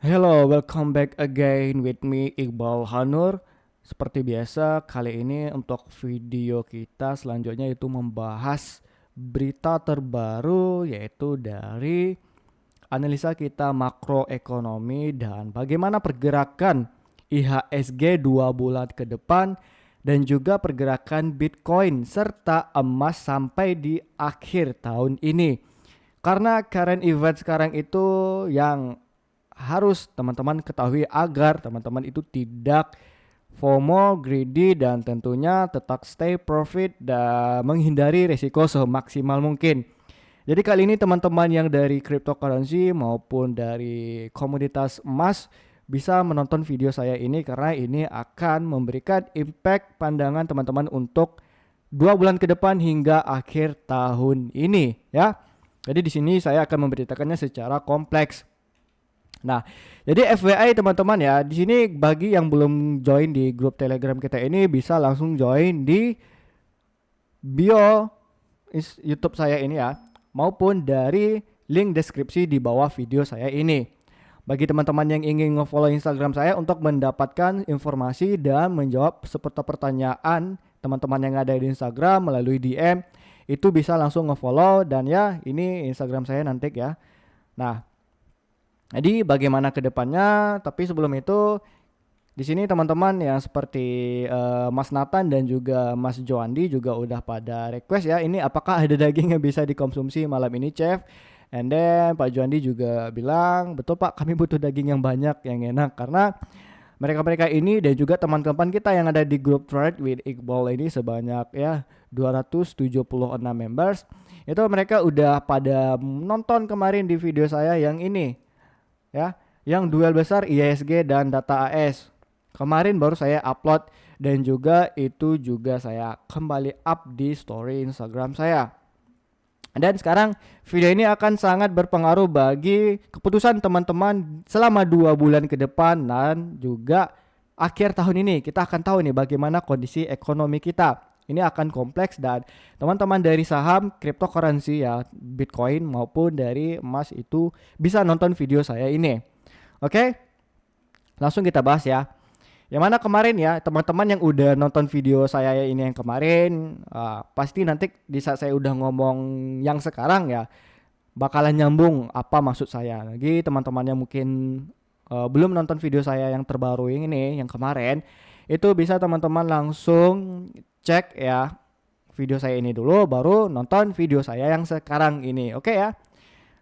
Hello, welcome back again with me Iqbal Hanur. Seperti biasa, kali ini untuk video kita selanjutnya itu membahas berita terbaru yaitu dari analisa kita makroekonomi dan bagaimana pergerakan IHSG 2 bulan ke depan dan juga pergerakan Bitcoin serta emas sampai di akhir tahun ini. Karena current event sekarang itu yang harus teman-teman ketahui agar teman-teman itu tidak FOMO, greedy, dan tentunya tetap stay profit dan menghindari risiko semaksimal mungkin. Jadi kali ini teman-teman yang dari cryptocurrency maupun dari komoditas emas bisa menonton video saya ini karena ini akan memberikan impact pandangan teman-teman untuk 2 bulan ke depan hingga akhir tahun ini ya. Jadi di sini saya akan memberitakannya secara kompleks. Nah, jadi FYI teman-teman ya, di sini bagi yang belum join di grup Telegram kita ini bisa langsung join di bio YouTube saya ini ya, maupun dari link deskripsi di bawah video saya ini. Bagi teman-teman yang ingin nge-follow Instagram saya untuk mendapatkan informasi dan menjawab seputar pertanyaan teman-teman yang ada di Instagram melalui DM, itu bisa langsung nge-follow dan ya, ini Instagram saya nanti ya. Nah, jadi bagaimana ke depannya? Tapi sebelum itu di sini teman-teman yang seperti Mas Nathan dan juga Mas Joandi juga udah pada request ya. Ini apakah ada daging yang bisa dikonsumsi malam ini, Chef? And then Pak Joandi juga bilang, betul Pak, kami butuh daging yang banyak, yang enak karena mereka-mereka ini dan juga teman-teman kita yang ada di grup Trade with Iqbal ini sebanyak ya 276 members. Itu mereka udah pada nonton kemarin di video saya yang ini ya, yang duel besar IHSG dan data AS. Kemarin baru saya upload dan juga itu juga saya kembali up di story Instagram saya. Dan sekarang video ini akan sangat berpengaruh bagi keputusan teman-teman selama 2 bulan ke depan dan juga akhir tahun ini. Kita akan tahu nih bagaimana kondisi ekonomi kita. Ini akan kompleks dan teman-teman dari saham, cryptocurrency ya, Bitcoin maupun dari emas itu bisa nonton video saya ini. Oke, langsung kita bahas ya. Yang mana kemarin ya, teman-teman yang udah nonton video saya ini yang kemarin, pasti nanti di saat saya udah ngomong yang sekarang ya, bakalan nyambung apa maksud saya. Lagi teman-teman yang mungkin belum nonton video saya yang terbaru ini, yang kemarin, itu bisa teman-teman langsung cek ya video saya ini dulu, baru nonton video saya yang sekarang ini. Oke ya.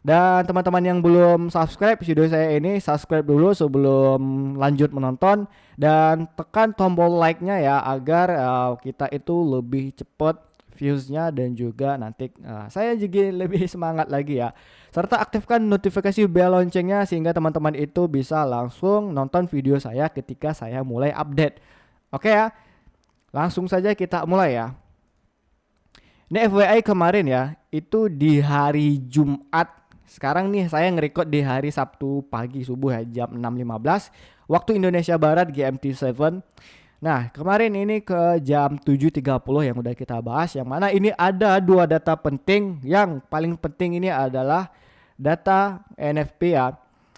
Dan teman-teman yang belum subscribe video saya ini, subscribe dulu sebelum lanjut menonton dan tekan tombol like-nya ya agar kita itu lebih cepat views-nya dan juga nanti saya juga lebih semangat lagi ya. Serta aktifkan notifikasi bell loncengnya sehingga teman-teman itu bisa langsung nonton video saya ketika saya mulai update. Oke ya. Langsung saja kita mulai ya. Ini FYI kemarin ya, itu di hari Jumat. Sekarang nih saya nge-record di hari Sabtu pagi subuh ya, jam 6.15 waktu Indonesia Barat GMT 7. Nah, kemarin ini ke jam 7.30 yang udah kita bahas, yang mana ini ada dua data penting. Yang paling penting ini adalah data NFP ya.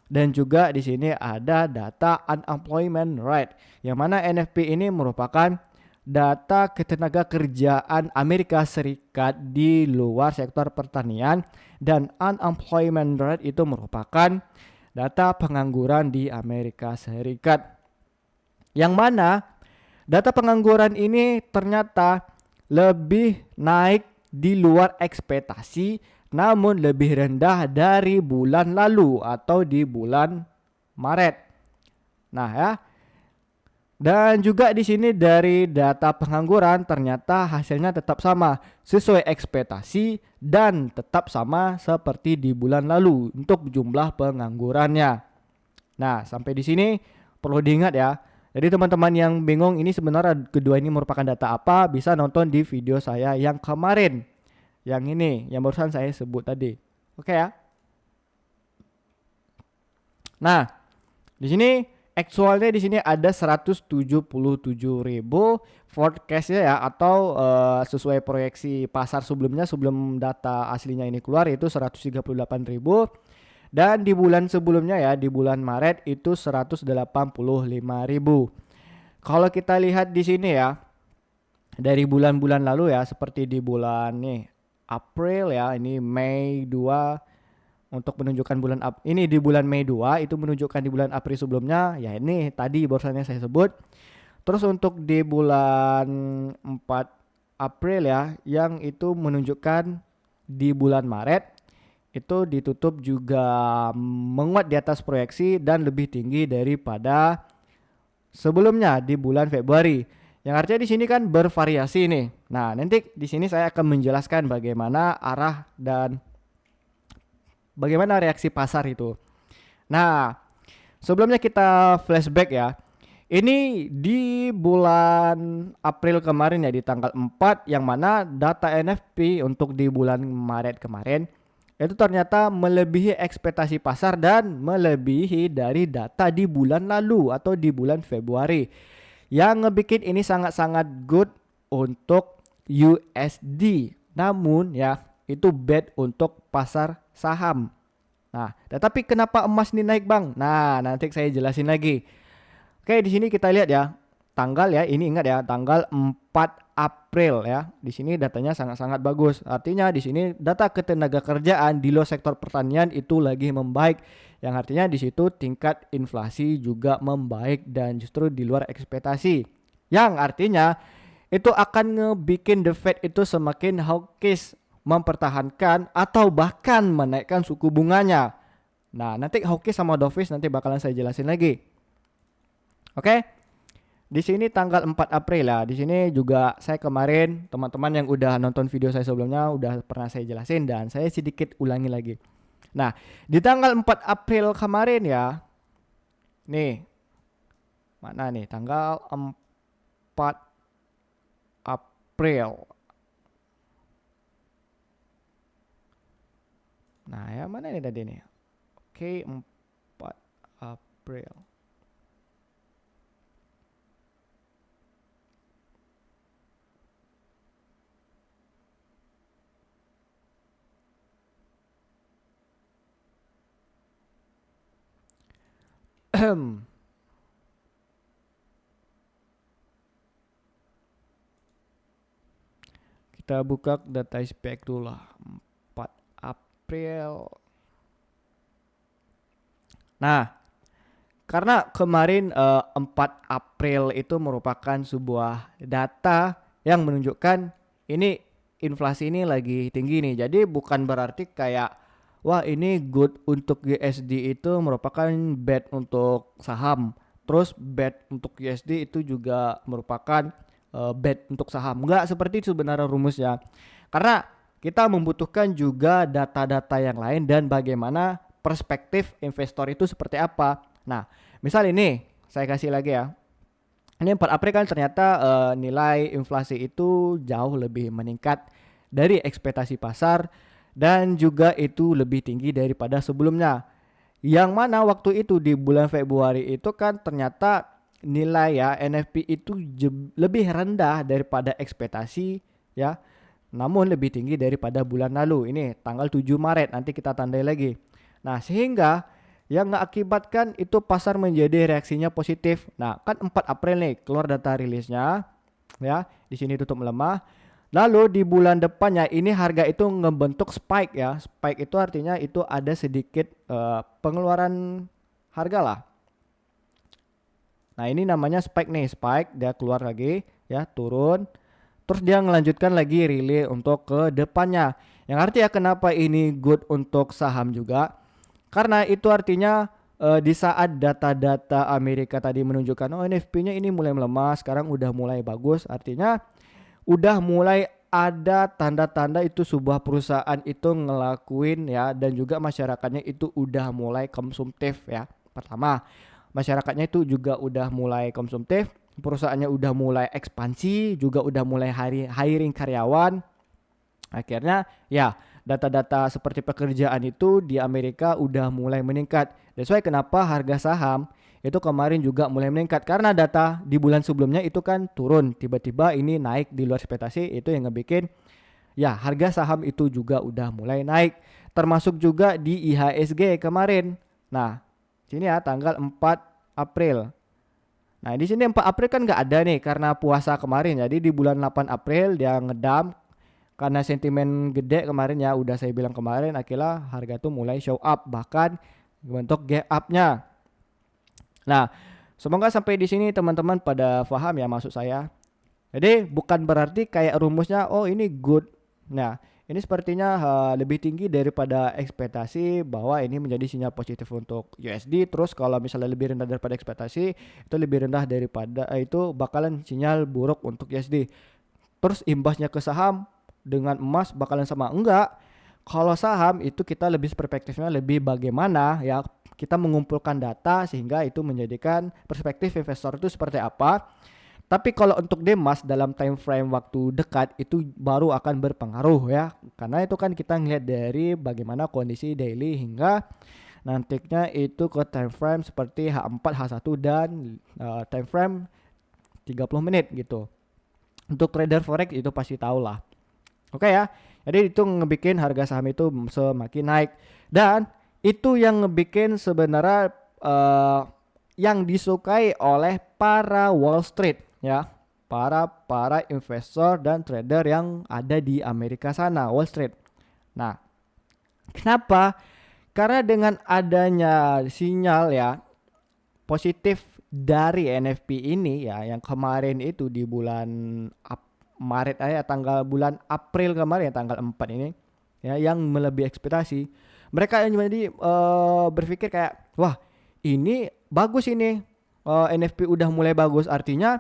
Dan juga di sini ada data unemployment rate. Yang mana NFP ini merupakan data ketenaga kerjaan Amerika Serikat di luar sektor pertanian dan unemployment rate itu merupakan data pengangguran di Amerika Serikat. Yang mana data pengangguran ini ternyata lebih naik di luar ekspektasi namun lebih rendah dari bulan lalu atau di bulan Maret. Nah ya, dan juga di sini dari data pengangguran ternyata hasilnya tetap sama sesuai ekspektasi dan tetap sama seperti di bulan lalu untuk jumlah penganggurannya. Nah, sampai di sini perlu diingat ya. Jadi teman-teman yang bingung ini sebenarnya kedua ini merupakan data apa, bisa nonton di video saya yang kemarin. Yang ini, yang barusan saya sebut tadi. Oke ya. Nah, di sini actualnya di sini ada 177.000 forecastnya ya, atau sesuai proyeksi pasar sebelumnya sebelum data aslinya ini keluar itu 138.000. Dan di bulan sebelumnya ya, di bulan Maret itu 185.000. Kalau kita lihat di sini ya, dari bulan-bulan lalu ya, seperti di bulan nih April ya, ini Mei 2 untuk menunjukkan bulan ini di bulan Mei 2 itu menunjukkan di bulan April sebelumnya ya, ini tadi barusannya saya sebut. Terus untuk di bulan 4 April ya, yang itu menunjukkan di bulan Maret itu ditutup juga menguat di atas proyeksi dan lebih tinggi daripada sebelumnya di bulan Februari. Yang artinya di sini kan bervariasi nih. Nah, nanti di sini saya akan menjelaskan bagaimana arah dan bagaimana reaksi pasar itu. Nah, sebelumnya kita flashback ya. Ini di bulan April kemarin ya, di tanggal 4, yang mana data NFP untuk di bulan Maret kemarin itu ternyata melebihi ekspektasi pasar dan melebihi dari data di bulan lalu atau di bulan Februari. Yang ngebikin ini sangat-sangat good untuk USD. Namun ya, itu bad untuk pasar saham. Nah, tetapi kenapa emas ini naik, Bang? Nah, nanti saya jelasin lagi. Oke, di sini kita lihat ya. Tanggal ya, ini ingat ya, tanggal 4 April ya. Di sini datanya sangat-sangat bagus. Artinya di sini data ketenaga kerjaan di luar sektor pertanian itu lagi membaik. Yang artinya di situ tingkat inflasi juga membaik dan justru di luar ekspektasi. Yang artinya itu akan ngebikin the Fed itu semakin hawkish, mempertahankan atau bahkan menaikkan suku bunganya. Nah, nanti hawkish sama dovish nanti bakalan saya jelasin lagi. Oke. Di sini tanggal 4 April ya. Di sini juga saya kemarin, teman-teman yang udah nonton video saya sebelumnya udah pernah saya jelasin dan saya sedikit ulangi lagi. Nah, di tanggal 4 April kemarin ya. Nih. Mana nih? Tanggal 4 April. Nah, ya mana nih tadi nih? Oke, 4 April. Kita buka data spek dulu lah. 4 April. Nah, karena kemarin 4 April itu merupakan sebuah data yang menunjukkan ini inflasi ini lagi tinggi nih. Jadi bukan berarti kayak wah ini good untuk USD itu merupakan bad untuk saham. Terus bad untuk USD itu juga merupakan bad untuk saham. Enggak seperti itu sebenarnya rumusnya. Karena kita membutuhkan juga data-data yang lain dan bagaimana perspektif investor itu seperti apa. Nah, misal ini saya kasih lagi ya. Ini 4 April kan ternyata nilai inflasi itu jauh lebih meningkat dari ekspektasi pasar dan juga itu lebih tinggi daripada sebelumnya. Yang mana waktu itu di bulan Februari itu kan ternyata nilai ya NFP itu lebih rendah daripada ekspektasi ya. Namun lebih tinggi daripada bulan lalu. Ini tanggal 7 Maret nanti kita tandai lagi. Nah, sehingga yang mengakibatkan itu pasar menjadi reaksinya positif. Nah, kan 4 April nih keluar data rilisnya ya. Di sini tutup melemah. Lalu di bulan depannya ini harga itu ngebentuk spike ya. Spike itu artinya itu ada sedikit pengeluaran harga lah. Nah, ini namanya spike nih. Spike dia keluar lagi ya, turun. Terus dia melanjutkan lagi rilis untuk ke depannya. Yang artinya kenapa ini good untuk saham juga? Karena itu artinya di saat data-data Amerika tadi menunjukkan oh NFP-nya ini mulai melemah, sekarang udah mulai bagus, artinya udah mulai ada tanda-tanda itu sebuah perusahaan itu ngelakuin ya, dan juga masyarakatnya itu udah mulai konsumtif ya. Pertama, masyarakatnya itu juga udah mulai konsumtif, perusahaannya udah mulai ekspansi, juga udah mulai hiring karyawan. Akhirnya ya data-data seperti pekerjaan itu di Amerika udah mulai meningkat. That's why kenapa harga saham itu kemarin juga mulai meningkat. Karena data di bulan sebelumnya itu kan turun. Tiba-tiba ini naik di luar ekspektasi, itu yang ngebikin ya harga saham itu juga udah mulai naik. termasuk juga di IHSG kemarin. Nah, sini ya tanggal 4 April. Nah, di sini 4 April kan nggak ada nih karena puasa kemarin. Jadi di bulan 8 April dia ngedam karena sentimen gede kemarin ya. Udah saya bilang kemarin akhirnya harga tuh mulai show up bahkan bentuk gap up-nya. Nah, semoga sampai di sini teman-teman pada paham ya maksud saya. Jadi bukan berarti kayak rumusnya oh ini good. Nah, ini sepertinya lebih tinggi daripada ekspektasi bahwa ini menjadi sinyal positif untuk USD. Terus kalau misalnya lebih rendah daripada ekspektasi, itu lebih rendah daripada itu bakalan sinyal buruk untuk USD. Terus imbasnya ke saham dengan emas bakalan sama? Enggak. Kalau saham itu kita lebih perspektifnya lebih bagaimana ya kita mengumpulkan data sehingga itu menjadikan perspektif investor itu seperti apa. Tapi kalau untuk Demas dalam time frame waktu dekat itu baru akan berpengaruh ya. Karena itu kan kita ngelihat dari bagaimana kondisi daily hingga nantinya itu ke time frame seperti H4, H1 dan time frame 30 menit gitu. Untuk trader forex itu pasti tahu lah. Oke ya. Jadi itu ngebikin harga saham itu semakin naik dan itu yang ngebikin sebenarnya yang disukai oleh para Wall Street ya, para investor dan trader yang ada di Amerika sana, Wall Street. Nah, kenapa? Karena dengan adanya sinyal ya positif dari NFP ini ya yang kemarin itu di bulan Maret tanggal bulan April kemarin tanggal 4 ini ya yang melebihi ekspektasi. Mereka yang jadi berpikir kayak wah ini bagus ini NFP udah mulai bagus artinya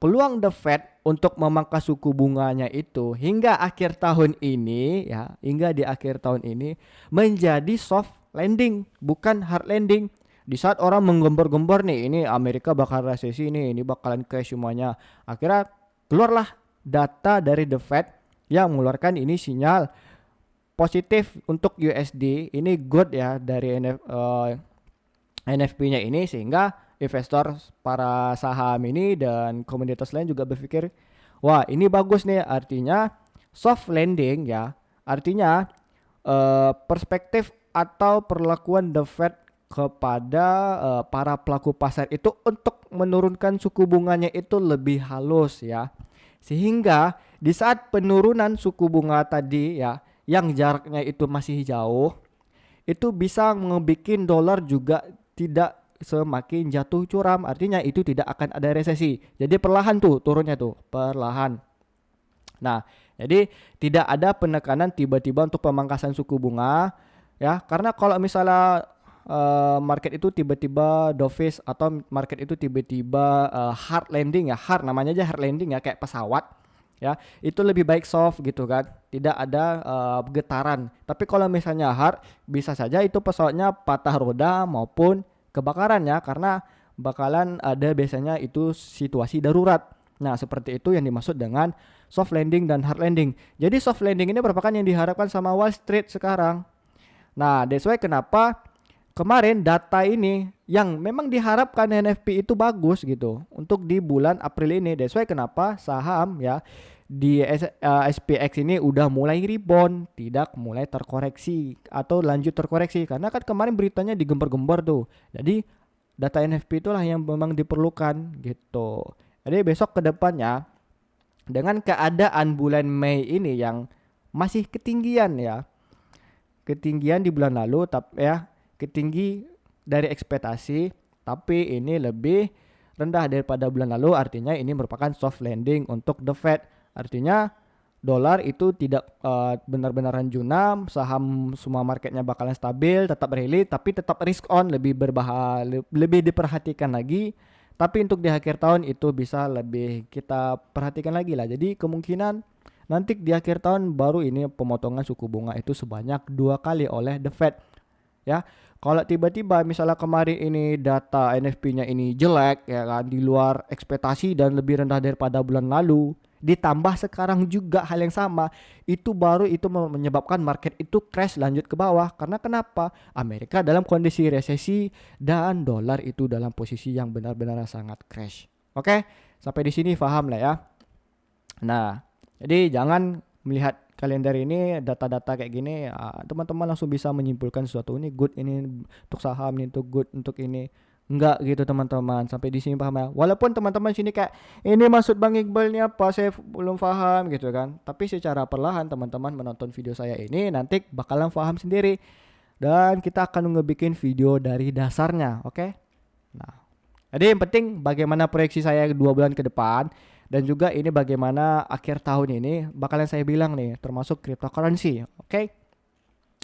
peluang The Fed untuk memangkas suku bunganya itu hingga akhir tahun ini ya hingga di akhir tahun ini menjadi soft landing bukan hard landing. Di saat orang menggembor-gembor nih ini Amerika bakal resesi nih ini bakalan crash semuanya, akhirnya keluarlah data dari The Fed yang mengeluarkan ini sinyal positif untuk USD ini good ya dari NFP-nya ini sehingga investor para saham ini dan komoditas lain juga berpikir wah ini bagus nih artinya soft landing ya artinya perspektif atau perlakuan The Fed kepada para pelaku pasar itu untuk menurunkan suku bunganya itu lebih halus ya sehingga di saat penurunan suku bunga tadi ya yang jaraknya itu masih jauh itu bisa ngebikin dolar juga tidak semakin jatuh curam artinya itu tidak akan ada resesi jadi perlahan tuh turunnya tuh perlahan. Nah jadi tidak ada penekanan tiba-tiba untuk pemangkasan suku bunga ya karena kalau misalnya market itu tiba-tiba dovish atau market itu tiba-tiba hard landing ya hard namanya aja hard landing ya kayak pesawat ya itu lebih baik soft gitu kan tidak ada getaran tapi kalau misalnya hard bisa saja itu pesawatnya patah roda maupun kebakaran ya karena bakalan ada biasanya itu situasi darurat. Nah seperti itu yang dimaksud dengan soft landing dan hard landing. Jadi soft landing ini merupakan yang diharapkan sama Wall Street sekarang. Nah that's why kenapa kemarin data ini yang memang diharapkan NFP itu bagus gitu untuk di bulan April ini. That's why kenapa saham ya di SPX ini udah mulai rebound, tidak mulai terkoreksi atau lanjut terkoreksi karena kan kemarin beritanya digembor-gembor tuh. Jadi data NFP itulah yang memang diperlukan gitu. Jadi besok ke depannya dengan keadaan bulan Mei ini yang masih ketinggian ya. Ketinggian di bulan lalu tapi ya ketinggi dari ekspektasi tapi ini lebih rendah daripada bulan lalu artinya ini merupakan soft landing untuk The Fed artinya dolar itu tidak benar-benar junam saham semua marketnya bakalan stabil tetap rally tapi tetap risk on lebih lebih diperhatikan lagi tapi untuk di akhir tahun itu bisa lebih kita perhatikan lagi lah jadi kemungkinan nanti di akhir tahun baru ini pemotongan suku bunga itu sebanyak 2 kali oleh The Fed ya. Kalau tiba-tiba misalnya kemarin ini data NFP-nya ini jelek ya kan di luar ekspektasi dan lebih rendah daripada bulan lalu, ditambah sekarang juga hal yang sama, itu baru itu menyebabkan market itu crash lanjut ke bawah. Karena kenapa? Amerika dalam kondisi resesi dan dolar itu dalam posisi yang benar-benar sangat crash. Oke, sampai di sini paham lah ya. Nah, jadi jangan melihat kalender ini data-data kayak gini, teman-teman langsung bisa menyimpulkan sesuatu ini good, ini untuk saham, ini untuk good, untuk ini enggak gitu teman-teman. Sampai di sini paham ya. Walaupun teman-teman sini kayak ini maksud Bang Iqbal ini apa, saya belum paham gitu kan. Tapi secara perlahan teman-teman menonton video saya ini nanti bakalan paham sendiri. Dan kita akan ngebikin video dari dasarnya, oke? Nah, jadi yang penting bagaimana proyeksi saya 2 bulan ke depan, dan juga ini bagaimana akhir tahun ini bakalan saya bilang nih termasuk cryptocurrency, oke?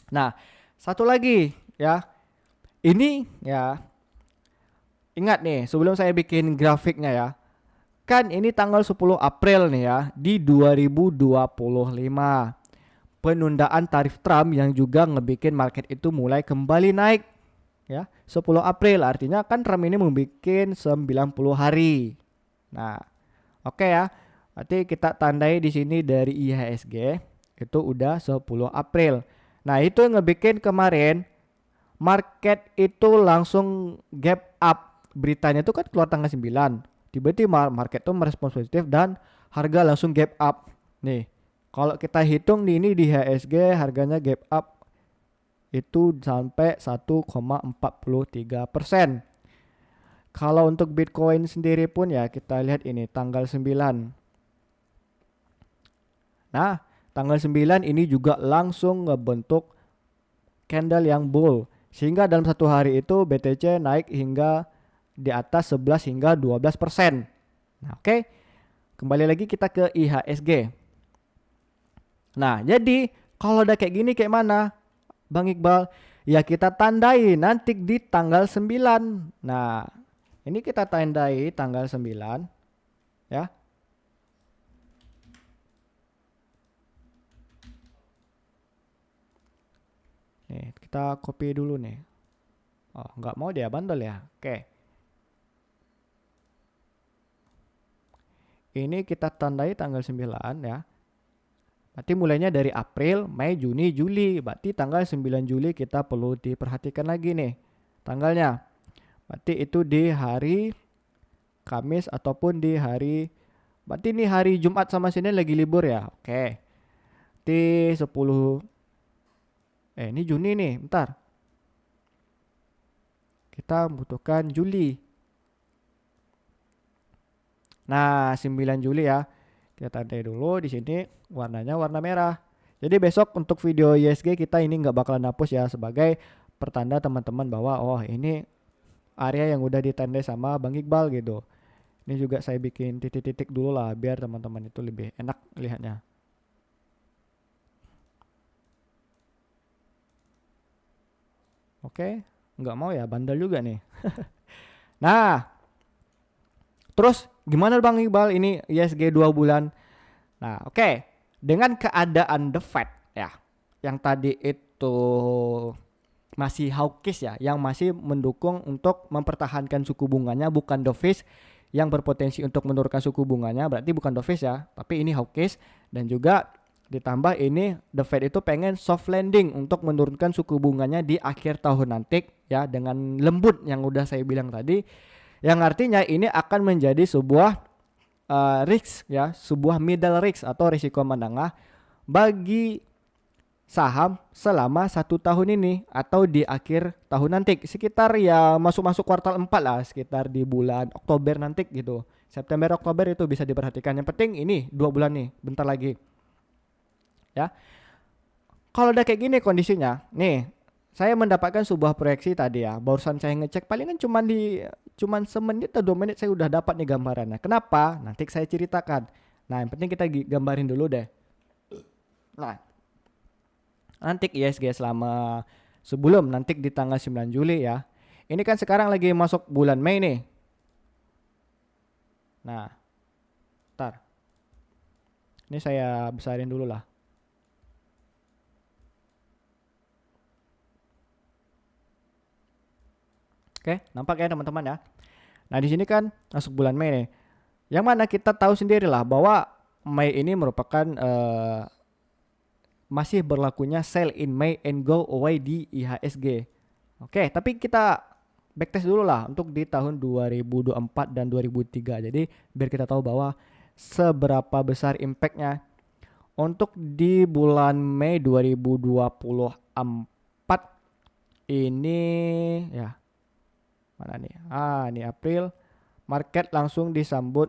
Nah, satu lagi ya. Ini ya, ingat nih sebelum saya bikin grafiknya ya. Kan ini tanggal 10 April nih ya di 2025. Penundaan tarif Trump yang juga ngebikin market itu mulai kembali naik ya. 10 April artinya kan Trump ini membuat 90 hari. Nah, oke ya. Berarti kita tandai di sini dari IHSG itu udah 10 April. Nah, itu yang ngebikin kemarin market itu langsung gap up. Beritanya itu kan keluar tanggal 9. Tiba-tiba market itu merespons positif dan harga langsung gap up. Nih, kalau kita hitung di ini di IHSG harganya gap up itu sampai 1,43%. Kalau untuk Bitcoin sendiri pun ya kita lihat ini tanggal 9. Nah, tanggal 9 ini juga langsung ngebentuk candle yang bull. Sehingga dalam satu hari itu BTC naik hingga di atas 11 hingga 12%. Nah, oke. Kembali lagi kita ke IHSG. Nah, jadi kalau udah kayak gini kayak mana, Bang Iqbal? Ya kita tandai nanti di tanggal 9. Nah, ini kita tandai tanggal 9 ya. Nih, kita copy dulu nih. Oh, nggak mau dia bandel ya. Oke. Ini kita tandai tanggal 9 ya. Berarti mulainya dari April, Mei, Juni, Juli. Berarti tanggal 9 Juli kita perlu diperhatikan lagi nih tanggalnya. Berarti itu di hari Kamis ataupun di hari, berarti ini hari Jumat sama Senin lagi libur ya. Oke. Di 10, ini Juni nih, bentar. Kita membutuhkan Juli. Nah, 9 Juli ya. Kita tandai dulu di sini warnanya warna merah. Jadi besok untuk video ISG kita ini nggak bakalan hapus ya sebagai pertanda teman-teman bahwa oh ini area yang udah ditandai sama Bang Iqbal gitu. Ini juga saya bikin titik-titik dulu lah biar teman-teman itu lebih enak lihatnya. Oke, nggak mau ya bandel juga nih. Nah, terus gimana Bang Iqbal ini ISG 2 bulan? Nah, oke. Dengan keadaan the Fed ya, yang tadi itu masih hawkish ya, yang masih mendukung untuk mempertahankan suku bunganya, bukan dovish yang berpotensi untuk menurunkan suku bunganya, berarti bukan dovish ya, tapi ini hawkish. Dan juga ditambah ini the Fed itu pengen soft landing untuk menurunkan suku bunganya di akhir tahun nanti ya, dengan lembut yang udah saya bilang tadi, yang artinya ini akan menjadi sebuah risk ya, sebuah middle risk atau risiko menengah bagi saham selama 1 tahun ini atau di akhir tahun nanti, sekitar ya masuk kuartal 4 lah, sekitar di bulan Oktober nanti gitu. September Oktober itu bisa diperhatikan. Yang penting ini 2 bulan nih, bentar lagi ya. Kalau udah kayak gini kondisinya nih, saya mendapatkan sebuah proyeksi tadi ya. Barusan saya ngecek palingan cuman semenit atau 2 menit saya udah dapat nih gambarannya. Kenapa? Nanti saya ceritakan. Nah, yang penting kita gambarin dulu deh. Nah, nanti ISG selama sebelum nanti di tanggal 9 Juli ya. Ini kan sekarang lagi masuk bulan Mei nih. Nah, ntar. Ini saya besarin dulu lah. Oke, nampak ya teman-teman ya. Nah, di sini kan masuk bulan Mei nih. Yang mana kita tahu sendiri lah bahwa Mei ini merupakan masih berlakunya sell in May and go away di IHSG. Oke, tapi kita backtest dulu lah untuk di tahun 2024 dan 2003. Jadi biar kita tahu bahwa seberapa besar impactnya Untuk di bulan Mei 2024 ini ya, mana nih? Ini April. Market langsung disambut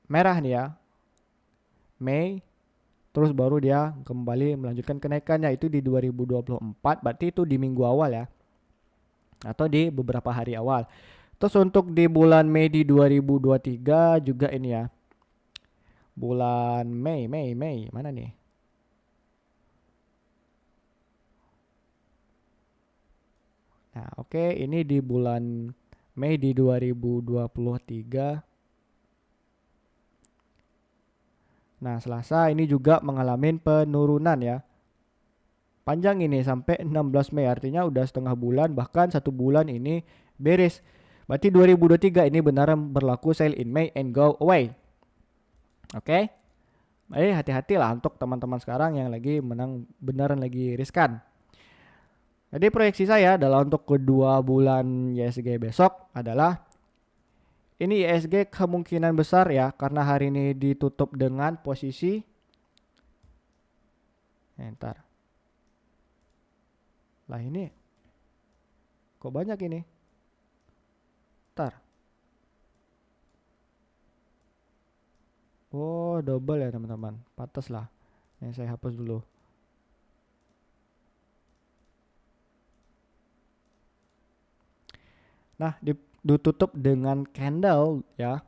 merah nih ya. Mei, terus baru dia kembali melanjutkan kenaikannya itu di 2024, berarti itu di minggu awal ya, atau di beberapa hari awal. Terus untuk di bulan Mei di 2023 juga ini ya. Bulan Mei, mana nih? Nah, oke, ini di bulan Mei di 2023. Nah, Selasa ini juga mengalami penurunan ya. Panjang ini sampai 16 Mei, artinya udah setengah bulan, bahkan 1 bulan ini beres. Berarti 2023 ini beneran berlaku sell in May and go away. Oke? Hati-hatilah untuk teman-teman sekarang yang lagi menang beneran lagi riskan. Jadi proyeksi saya adalah untuk kedua bulan ISG besok adalah ini ISG kemungkinan besar ya, karena hari ini ditutup dengan posisi ntar. Lah ini kok banyak ini? Ntar. Oh, double ya teman-teman. Pantas lah. Yang saya hapus dulu. Nah, ditutup dengan candle ya.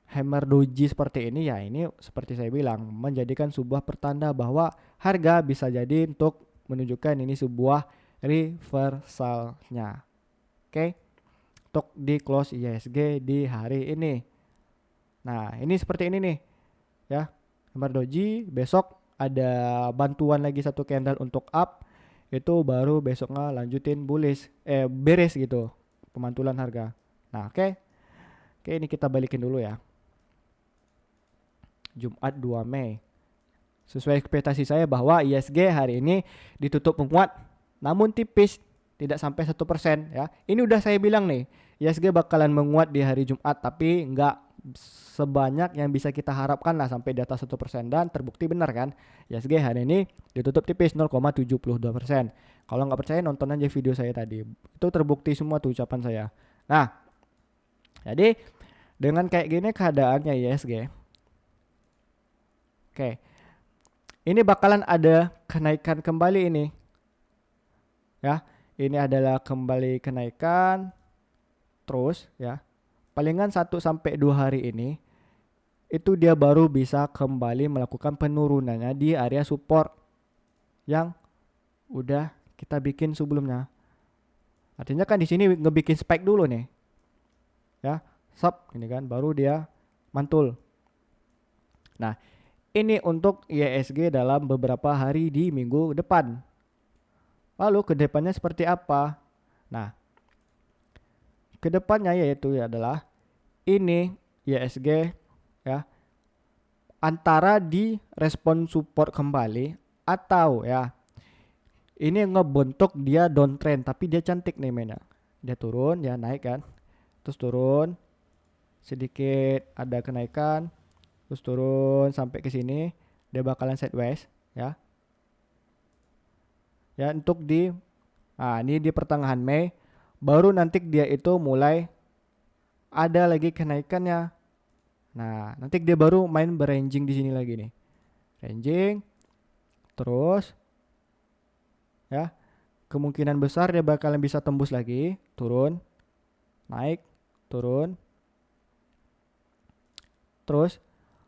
Hammer doji seperti ini ya, ini seperti saya bilang menjadikan sebuah pertanda bahwa harga bisa jadi untuk menunjukkan ini sebuah reversalnya. Oke. Untuk di close ISG di hari ini. Nah, ini seperti ini nih. Ya. Hammer doji, besok ada bantuan lagi satu candle untuk up, itu baru besoknya lanjutin bullish, beres gitu pemantulan harga. Nah, oke. Oke, ini kita balikin dulu ya. Jumat 2 Mei. Sesuai ekspektasi saya bahwa ISG hari ini ditutup menguat, namun tipis, tidak sampai 1% ya. Ini udah saya bilang nih, ISG bakalan menguat di hari Jumat, tapi nggak sebanyak yang bisa kita harapkan lah sampai di atas 1%, dan terbukti benar kan. ISG hari ini ditutup tipis 0,72%. Kalau nggak percaya nonton aja video saya tadi. Itu terbukti semua tuh ucapan saya. Nah, jadi dengan kayak gini keadaannya ISG. Oke. Ini bakalan ada kenaikan kembali ini. Ya. Ini adalah kembali kenaikan terus ya. Palingan 1 sampai 2 hari ini itu dia baru bisa kembali melakukan penurunannya di area support yang udah kita bikin sebelumnya. Artinya kan di sini ngebikin spike dulu nih. Ya, sub ini kan baru dia mantul. Nah, ini untuk ISG dalam beberapa hari di minggu depan. Lalu ke depannya seperti apa? Nah, ke depannya yaitu adalah ini ISG ya, antara di respon support kembali atau ya ini ngebentuk dia downtrend, tapi dia cantik nih mainnya. Dia turun, ya naik kan, terus turun sedikit, ada kenaikan, terus turun sampai ke sini, dia bakalan sideways ya. Ya untuk di ini di pertengahan Mei baru nanti dia itu mulai ada lagi kenaikannya. Nah, nanti dia baru main beranging di sini lagi nih. Ranging terus ya. Kemungkinan besar dia bakalan bisa tembus lagi, turun, naik, turun. Terus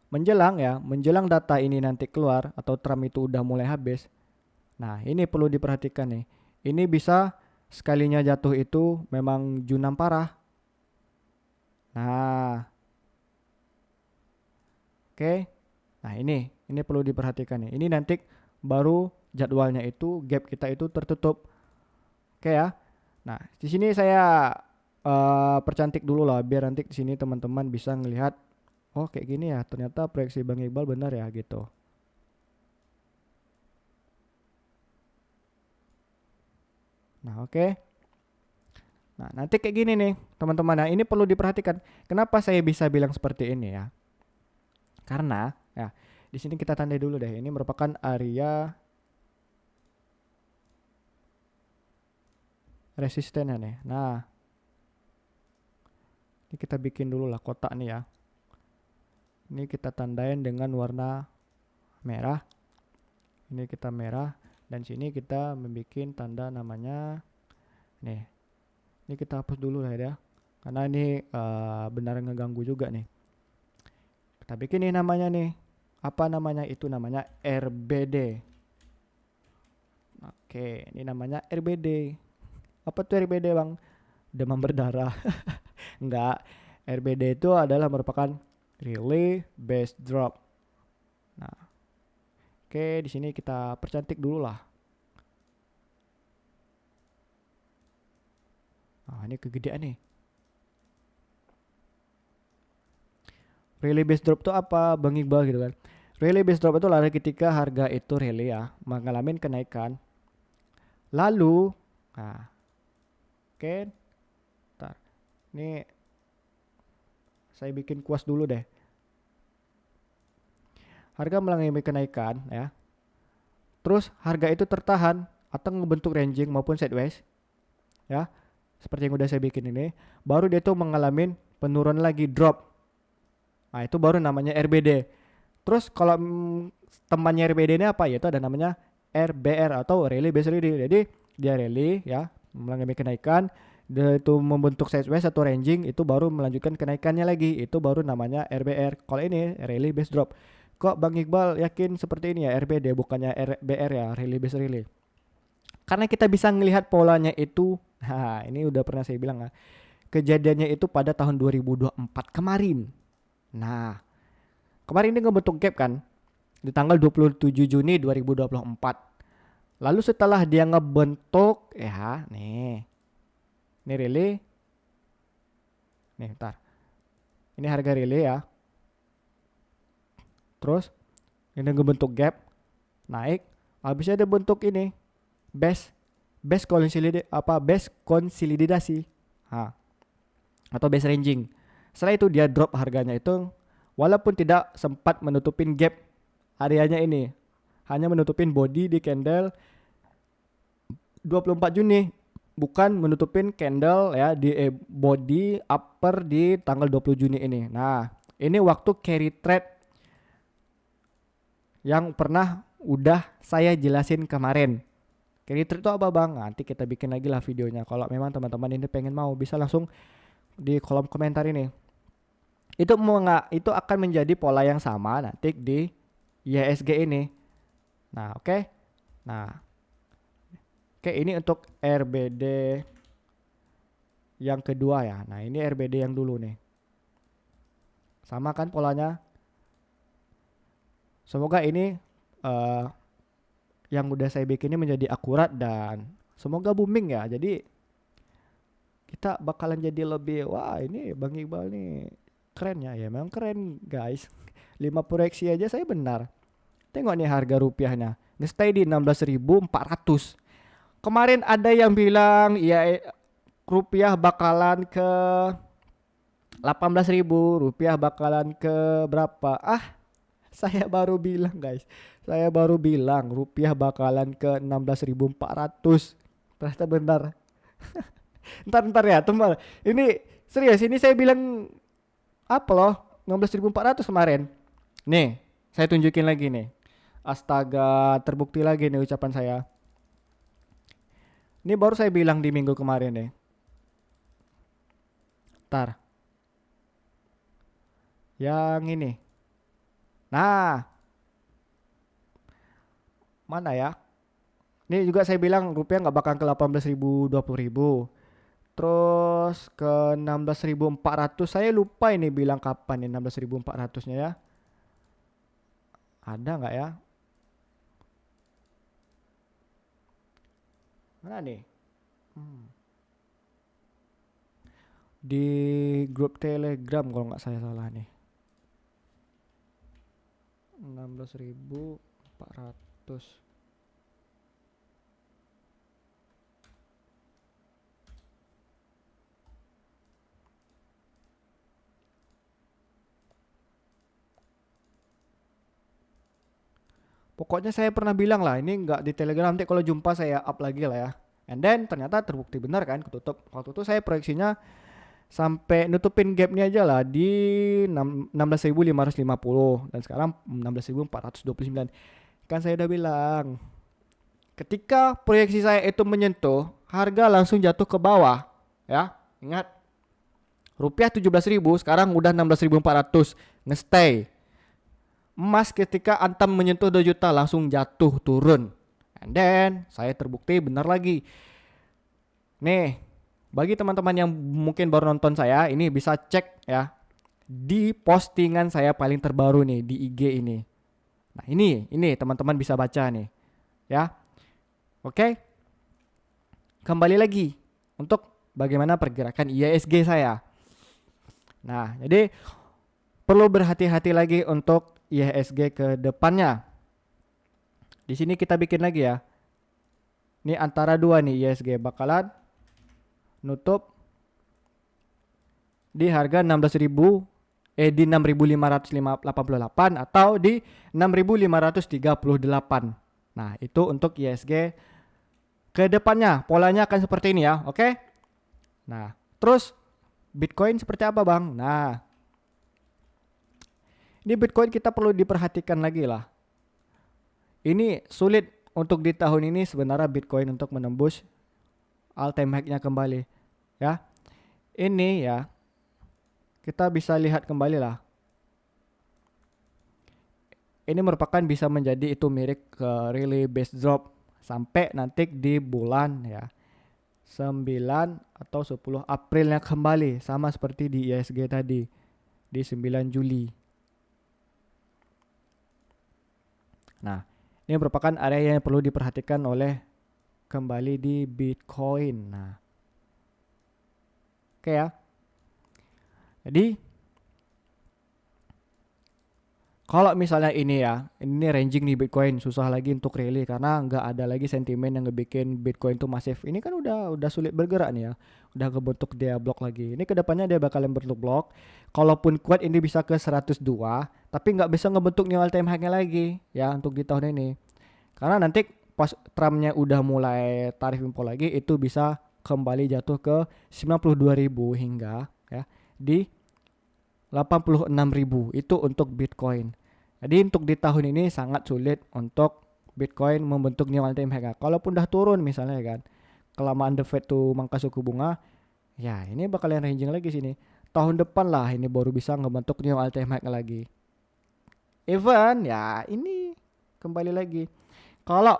menjelang data ini nanti keluar atau Trump itu udah mulai habis. Nah, ini perlu diperhatikan nih. Ini bisa sekalinya jatuh itu memang junam parah. Nah, oke. Nah, ini perlu diperhatikan nih. Ini nanti baru jadwalnya itu gap kita itu tertutup. Oke ya. Nah, di sini saya percantik dulu lah biar nanti di sini teman-teman bisa ngelihat, oh kayak gini ya, ternyata proyeksi Bang Iqbal benar ya gitu. Nah, oke. Nah, nanti kayak gini nih, teman-teman. Nah, ini perlu diperhatikan. Kenapa saya bisa bilang seperti ini ya? Karena ya, Di sini kita tandai dulu deh. Ini merupakan area resistennya nih. Nah, ini kita bikin dulu lah kotak nih ya. Ini kita tandain dengan warna merah. Ini kita merah. Dan sini kita membuat tanda namanya nih. Ini kita hapus dulu lah ya. Karena ini benar ngeganggu juga nih. Kita bikin nih namanya nih. Apa namanya? Itu namanya RBD. Oke, ini namanya RBD. Apa tuh RBD bang? Demam berdarah. Enggak. RBD itu adalah merupakan relay base drop. Nah, oke, di sini kita percantik dulu lah. Nah, ini kegedean nih. Relay base drop itu apa? Bang Iqbal gitu kan. Relay base drop itu adalah ketika harga itu relay ya mengalami kenaikan. Lalu, nah, oke, ntar. Ini saya bikin kuas dulu deh. Harga mengalami kenaikan ya. Terus harga itu tertahan atau ngebentuk ranging maupun sideways ya. Seperti yang udah saya bikin ini, baru dia tuh mengalami penurunan lagi drop. Nah, itu baru namanya RBD. Terus kalau temannya RBD ini apa? Yaitu ada namanya RBR atau Rally Based Ready. Jadi dia rally ya, mengalami kenaikan, dia itu membentuk sideways atau ranging, itu baru melanjutkan kenaikannya lagi. Itu baru namanya RBR. Kalau ini Rally Based Drop. Kok Bang Iqbal yakin seperti ini ya RBD bukannya RBR ya, Rally Based Rally? Karena kita bisa melihat polanya itu. Nah, ini udah pernah saya bilang ya. Kejadiannya itu pada tahun 2024 kemarin. Nah, kemarin ini ngebentuk gap kan di tanggal 27 Juni 2024. Lalu setelah dia ngebentuk ya, nih. Ini relay. Nih, ntar. Ini harga relay ya. Terus ini ngebentuk gap, naik, habisnya dia bentuk ini base konsolidasi. Nah, atau base ranging. Setelah itu dia drop harganya itu walaupun tidak sempat menutupin gap areanya ini. Hanya menutupin body di candle 24 Juni, bukan menutupin candle ya di body upper di tanggal 20 Juni ini. Nah, ini waktu carry trade yang pernah udah saya jelasin kemarin. Carry trade itu apa bang? Nanti kita bikin lagi lah videonya. Kalau memang teman-teman ini pengen mau, bisa langsung di kolom komentar ini. Itu akan menjadi pola yang sama nanti di IHSG ini. Nah, oke. Nah, oke, ini untuk RBD yang kedua ya. Nah, ini RBD yang dulu nih. Sama kan polanya? Semoga ini yang udah saya bikin ini menjadi akurat dan semoga booming ya. Jadi kita bakalan jadi lebih, wah ini Bang Iqbal nih keren ya. Ya memang keren guys. 5 proyeksi aja saya benar. Tengok nih harga rupiahnya. Nge-stay di 16.400. Kemarin ada yang bilang ya rupiah bakalan ke 18.000, rupiah bakalan ke berapa? Saya baru bilang guys. Saya baru bilang rupiah bakalan ke 16.400. Ternyata benar. Ntar ya teman. Ini serius, ini saya bilang apa loh? 16.400 kemarin. Nih, saya tunjukin lagi nih. Astaga, terbukti lagi nih ucapan saya. Ini baru saya bilang di minggu kemarin nih. Ntar. Yang ini. Nah. Mana ya? Ini juga saya bilang rupiah nggak bakal ke 18.000, 20.000. Terus ke 16.400. Saya lupa ini bilang kapan nih 16.400-nya ya. Ada nggak ya? Mana nih? Di grup Telegram kalau nggak saya salah nih. 16.400. Pokoknya saya pernah bilang lah, ini nggak di Telegram, nanti kalau jumpa saya up lagi lah ya. And then ternyata terbukti benar kan, ketutup. Waktu itu saya proyeksinya sampai nutupin gapnya aja lah di 16.550 dan sekarang 16.429. Kan saya udah bilang, ketika proyeksi saya itu menyentuh, harga langsung jatuh ke bawah. Ya, ingat. Rupiah 17.000, sekarang udah 16.400. Nge-stay. Emas ketika antam menyentuh 2 juta langsung jatuh turun. And then saya terbukti benar lagi. Nih, bagi teman-teman yang mungkin baru nonton saya, ini bisa cek ya di postingan saya paling terbaru nih di IG ini. Nah, ini teman-teman bisa baca nih. Ya. Oke. Kembali lagi untuk bagaimana pergerakan IHSG saya. Nah, jadi perlu berhati-hati lagi untuk IHSG ke depannya. Di sini kita bikin lagi ya. Ini antara dua nih IHSG bakalan nutup di harga 16.000 di 6.588 atau di 6.538. Nah, itu untuk IHSG ke depannya. Polanya akan seperti ini ya, oke? Nah, terus Bitcoin seperti apa, Bang? Nah, ini Bitcoin kita perlu diperhatikan lagi lah. Ini sulit untuk di tahun ini sebenarnya Bitcoin untuk menembus all time high-nya kembali. Ya. Ini ya, kita bisa lihat kembali lah. Ini merupakan bisa menjadi itu mirip ke really base drop sampai nanti di bulan ya 9 atau 10 Aprilnya kembali sama seperti di IHSG tadi di 9 Juli. Nah, ini merupakan area yang perlu diperhatikan oleh kembali di Bitcoin. Nah, oke ya. Jadi kalau misalnya ini ya, ini ranging nih Bitcoin susah lagi untuk rally karena nggak ada lagi sentimen yang ngebikin Bitcoin tuh masif. Ini kan udah sulit bergerak nih ya, udah kebentuk dia blok lagi. Ini kedepannya dia bakalan bentuk blok. Kalaupun kuat ini bisa ke 102, tapi nggak bisa ngebentuk new all time high-nya lagi ya untuk di tahun ini. Karena nanti pas Trumpnya udah mulai tarif impor lagi, itu bisa kembali jatuh ke 92.000 hingga ya di 86.000 itu untuk Bitcoin. Jadi untuk di tahun ini sangat sulit untuk Bitcoin membentuk new all time high. Kalaupun udah turun misalnya kan, kelamaan the Fed tuh mangkas suku bunga, ya ini bakalan ranging lagi sini. Tahun depan lah ini baru bisa ngebentuk new all time high lagi. Even ya ini kembali lagi. Kalau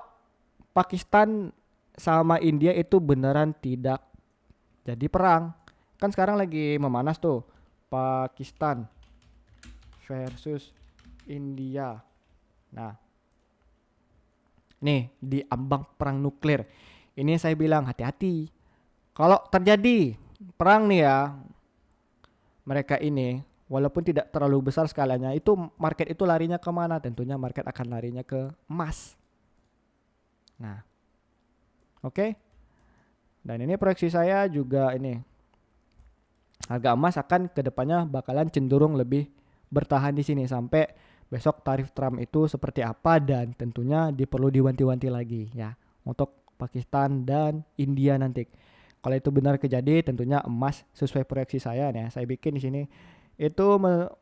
Pakistan sama India itu beneran tidak jadi perang, kan sekarang lagi memanas tuh Pakistan versus India. Nah, nih di ambang perang nuklir. Ini saya bilang hati-hati. Kalau terjadi perang nih ya, mereka ini walaupun tidak terlalu besar skalanya, itu market itu larinya kemana? Tentunya market akan larinya ke emas. Nah, oke. Dan ini proyeksi saya juga ini. Harga emas akan kedepannya bakalan cenderung lebih bertahan di sini sampai besok tarif Trump itu seperti apa dan tentunya perlu diwanti-wanti lagi ya untuk Pakistan dan India nanti. Kalau itu benar kejadian tentunya emas sesuai proyeksi saya nih. Saya bikin di sini itu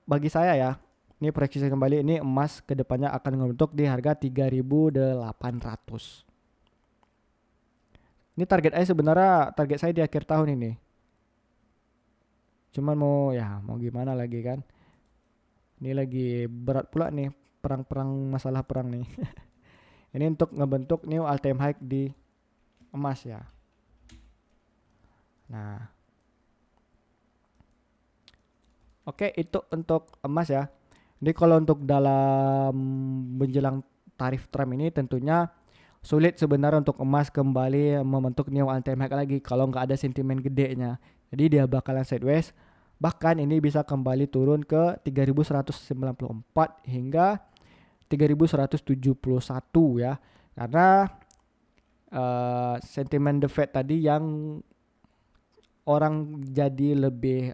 bagi saya ya. Ini proyeksi saya kembali ini emas kedepannya akan membentuk di harga 3.800. Ini target saya di akhir tahun ini. Cuman mau gimana lagi kan? Ini lagi berat pula nih masalah perang nih. Ini untuk ngebentuk new all time high di emas ya. Nah. Oke, itu untuk emas ya. Jadi kalau untuk dalam menjelang tarif Trump ini tentunya sulit sebenarnya untuk emas kembali membentuk new all time high lagi kalau nggak ada sentimen gedenya. Jadi dia bakalan sideways. Bahkan ini bisa kembali turun ke 3.194 hingga 3.171 ya. Karena sentimen the Fed tadi yang orang jadi lebih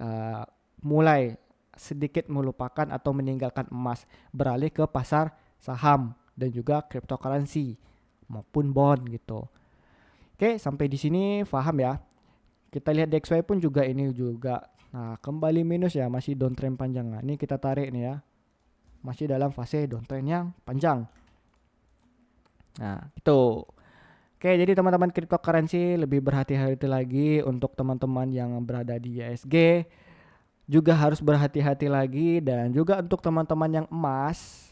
mulai sedikit melupakan atau meninggalkan emas beralih ke pasar saham dan juga cryptocurrency maupun bond gitu. Oke, sampai di sini paham ya. Kita lihat DXY pun juga ini juga. Nah, kembali minus ya, masih downtrend panjang. Nah, ini kita tarik nih ya. Masih dalam fase downtrend yang panjang. Nah, itu. Oke, jadi teman-teman cryptocurrency lebih berhati-hati lagi untuk teman-teman yang berada di ISG. Juga harus berhati-hati lagi, dan juga untuk teman-teman yang emas,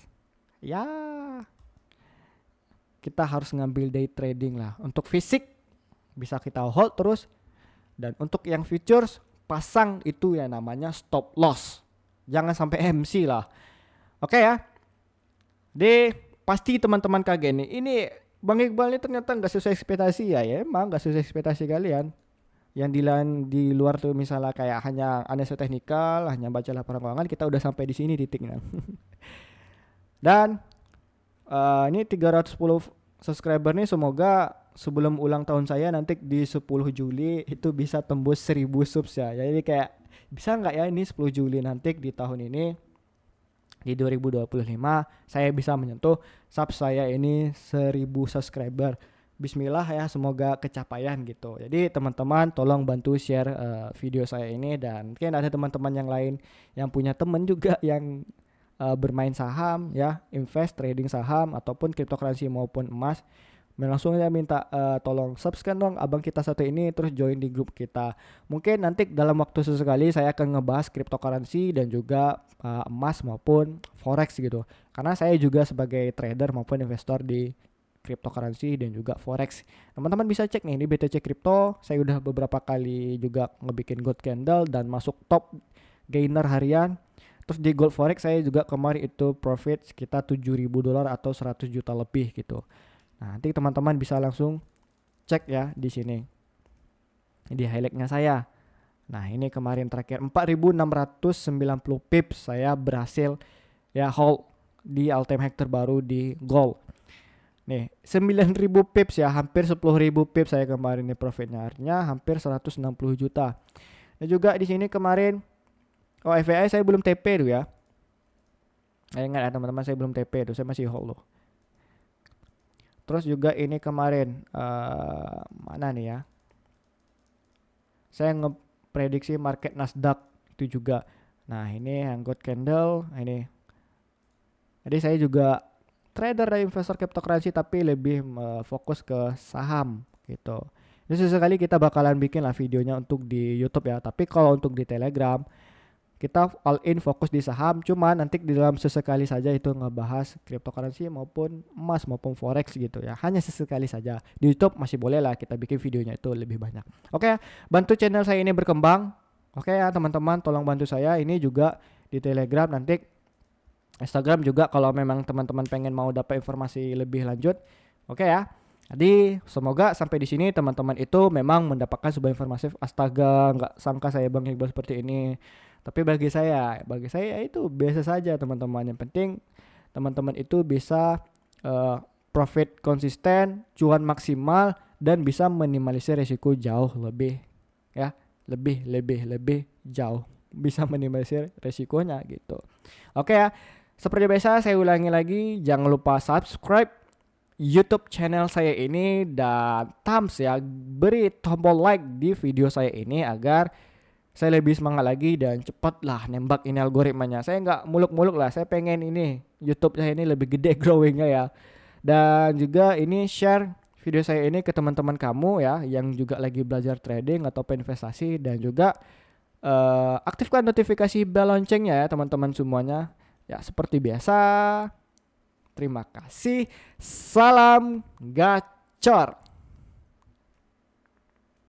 ya kita harus ngambil day trading lah. Untuk fisik bisa kita hold terus, dan untuk yang futures pasang itu ya namanya stop loss. Jangan sampai MC lah. Oke ya. Pasti teman-teman kaget nih. Ini Bang Iqbal ini ternyata nggak sesuai ekspektasi ya. Ya emang nggak sesuai ekspektasi kalian. Yang di luar tuh misalnya kayak hanya analisa teknikal, hanya baca laporan keuangan, kita udah sampai di sini titiknya. Dan ini 310 subscriber nih, semoga sebelum ulang tahun saya nanti di 10 Juli itu bisa tembus 1000 subs ya. Jadi kayak bisa nggak ya ini 10 Juli nanti di tahun ini, di 2025 saya bisa menyentuh sub saya ini 1000 subscriber. Bismillah ya, semoga kecapaian gitu. Jadi teman-teman tolong bantu share video saya ini, dan mungkin ada teman-teman yang lain yang punya temen juga yang bermain saham ya, invest trading saham ataupun cryptocurrency maupun emas. Langsung aja minta tolong subscribe dong abang kita satu ini, terus join di grup kita. Mungkin nanti dalam waktu sesekali saya akan ngebahas cryptocurrency dan juga emas maupun forex gitu. Karena saya juga sebagai trader maupun investor di cryptocurrency dan juga forex. Teman-teman bisa cek nih di BTC Crypto, saya udah beberapa kali juga ngebikin gold candle dan masuk top gainer harian. Terus di gold forex saya juga kemarin itu profit sekitar $7.000 atau 100 juta lebih gitu. Nah, nanti teman-teman bisa langsung cek ya di sini. Di highlightnya saya. Nah, ini kemarin terakhir 4.690 pips saya berhasil ya hold di all time high terbaru di gold. Nih 9.000 pips ya, hampir 10.000 pips saya kemarin nih profitnya, artinya hampir 160 juta. Dan juga di sini kemarin FYI saya belum TP tuh ya. Ingat ya teman-teman, saya belum TP tuh, saya masih hold loh. Terus juga ini kemarin mana nih ya? Saya ngeprediksi market Nasdaq itu juga. Nah, ini yang gold candle ini. Jadi saya juga trader dan investor cryptocurrency tapi lebih fokus ke saham gitu. Jadi sesekali kita bakalan bikin lah videonya untuk di YouTube ya. Tapi kalau untuk di Telegram kita all in fokus di saham. Cuma nanti di dalam sesekali saja itu ngebahas cryptocurrency maupun emas maupun forex gitu ya. Hanya sesekali saja. Di YouTube masih boleh lah kita bikin videonya itu lebih banyak. Oke, bantu channel saya ini berkembang. Oke ya teman-teman, tolong bantu saya ini juga di Telegram, nanti Instagram juga kalau memang teman-teman pengen mau dapat informasi lebih lanjut. Oke ya. Jadi semoga sampai di sini teman-teman itu memang mendapatkan sebuah informasi. Astaga, nggak sangka saya Bang Iqbal seperti ini. Tapi bagi saya itu biasa saja teman-teman. Yang penting teman-teman itu bisa profit konsisten, cuan maksimal, dan bisa minimalisir risiko jauh lebih ya, lebih jauh bisa minimalisir risikonya gitu. Oke ya. Seperti biasa saya ulangi lagi, jangan lupa subscribe YouTube channel saya ini dan thumbs ya, beri tombol like di video saya ini agar saya lebih semangat lagi dan cepatlah nembak ini algoritmanya. Saya nggak muluk-muluk lah, saya pengen ini YouTube saya ini lebih gede growingnya ya. Dan juga ini share video saya ini ke teman-teman kamu ya yang juga lagi belajar trading atau investasi, dan juga aktifkan notifikasi bell loncengnya ya teman-teman semuanya. Ya seperti biasa, terima kasih, salam gacor.